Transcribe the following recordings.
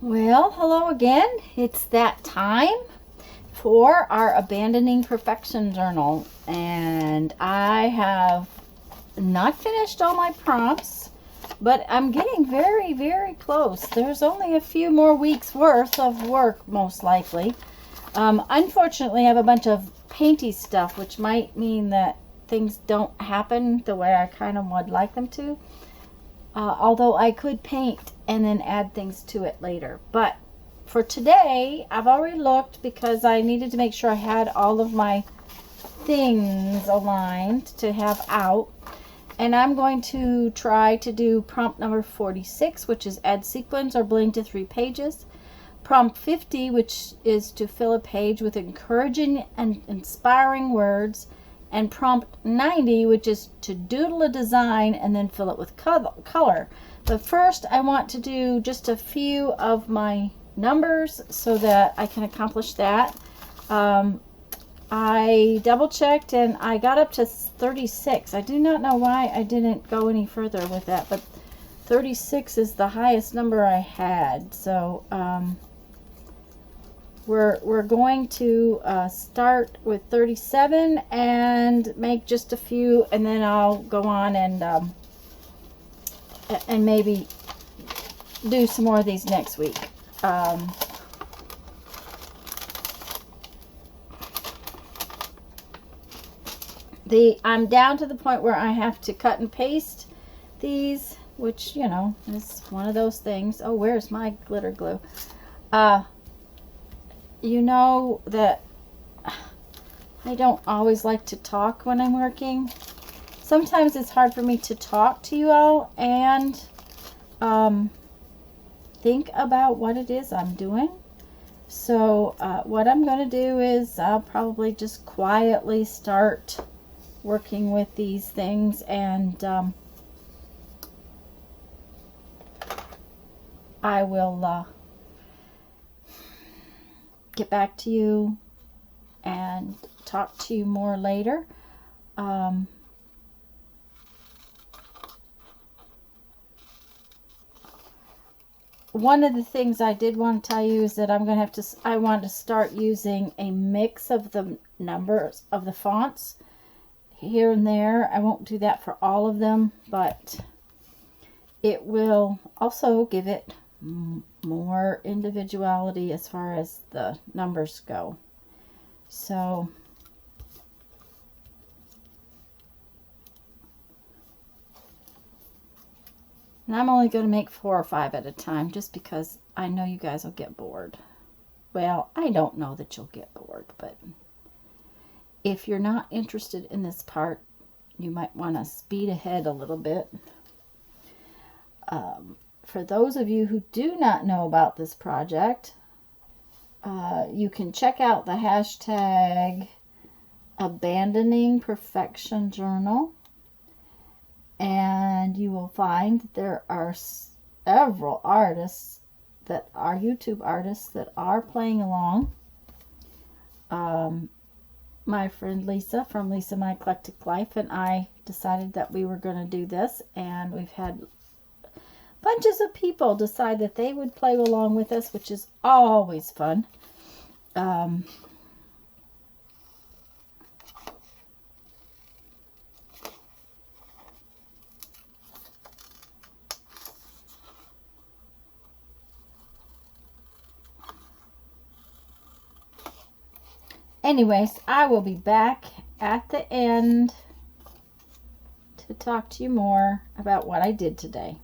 Well, hello again. It's that time for our Abandoning Perfection journal, and I have not finished all my prompts, but I'm getting very, very close. There's only a few more weeks worth of work, most likely. Unfortunately, I have a bunch of painty stuff, which might mean that things don't happen the way I kind of would like them to. Although I could paint and then add things to it later. But for today, I've already looked because I needed to make sure I had all of my things aligned to have out. And I'm going to try to do prompt number 46, which is add sequins or bling to 3 pages. Prompt 50, which is to fill a page with encouraging and inspiring words. And prompt 90, which is to doodle a design and then fill it with color. But first, I want to do just a few of my numbers so that I can accomplish that. I double checked and I got up to 36. I do not know why I didn't go any further with that, but 36 is the highest number I had. So we're going to start with 37 and make just a few, and then I'll go on and maybe do some more of these next week. I'm down to the point where I have to cut and paste these, which, you know, is one of those things. Oh, where's my glitter glue? You know that I don't always like to talk when I'm working. Sometimes it's hard for me to talk to you all and think about what it is I'm doing. So what I'm going to do is I'll probably just quietly start working with these things, and I will get back to you and talk to you more later. One of the things I did want to tell you is that I want to start using a mix of the numbers of the fonts here and there. I won't do that for all of them, but it will also give it more individuality as far as the numbers go. So and I'm only going to make 4 or 5 at a time just because I know you guys will get bored. Well, I don't know that you'll get bored, but if you're not interested in this part, you might want to speed ahead a little bit. For those of you who do not know about this project, you can check out the hashtag Abandoning Perfection Journal, and you will find that there are several artists that are YouTube artists that are playing along. My friend Lisa from Lisa My Eclectic Life and I decided that we were going to do this, and we've had bunches of people decide that they would play along with us, which is always fun. Anyways, I will be back at the end to talk to you more about what I did today.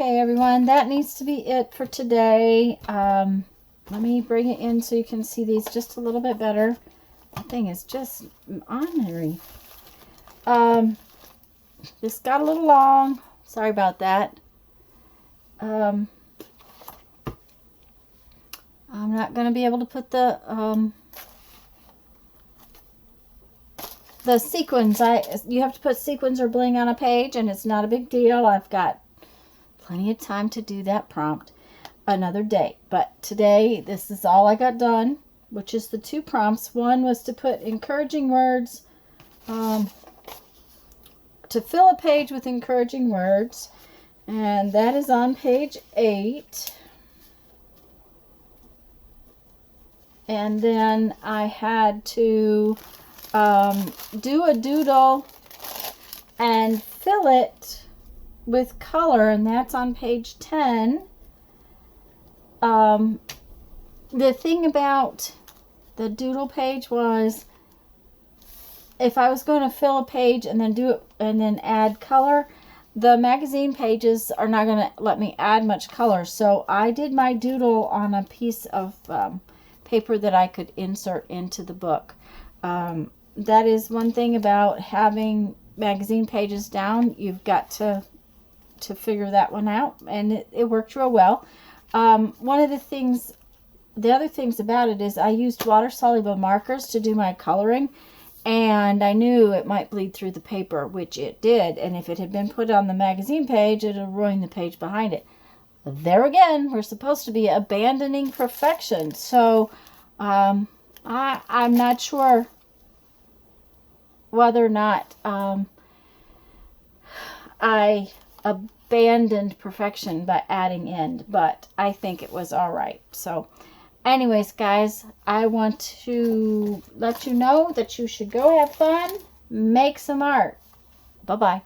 Okay, everyone, that needs to be it for today. Let me bring it in so you can see these just a little bit better. That thing is just ornery. This got a little long. Sorry about that. I'm not going to be able to put the sequins. You have to put sequins or bling on a page, and it's not a big deal. I've got plenty of time to do that prompt another day. But today, this is all I got done, which is the 2 prompts. One was to put encouraging words, to fill a page with encouraging words, and that is on page 8. And then I had to do a doodle and fill it with color, and that's on page 10. The thing about the doodle page was, if I was going to fill a page and then do it and then add color, the magazine pages are not going to let me add much color. So I did my doodle on a piece of paper that I could insert into the book. That is one thing about having magazine pages down. You've got to figure that one out, and it worked real well. One of the other things about it is I used water-soluble markers to do my coloring, and I knew it might bleed through the paper, which it did, and if it had been put on the magazine page, it would ruin the page behind it. There again, we're supposed to be abandoning perfection, so I'm not sure whether or not I abandoned perfection by adding end, but I think it was all right. So anyways, guys, I want to let you know that you should go have fun, make some art. Bye-bye.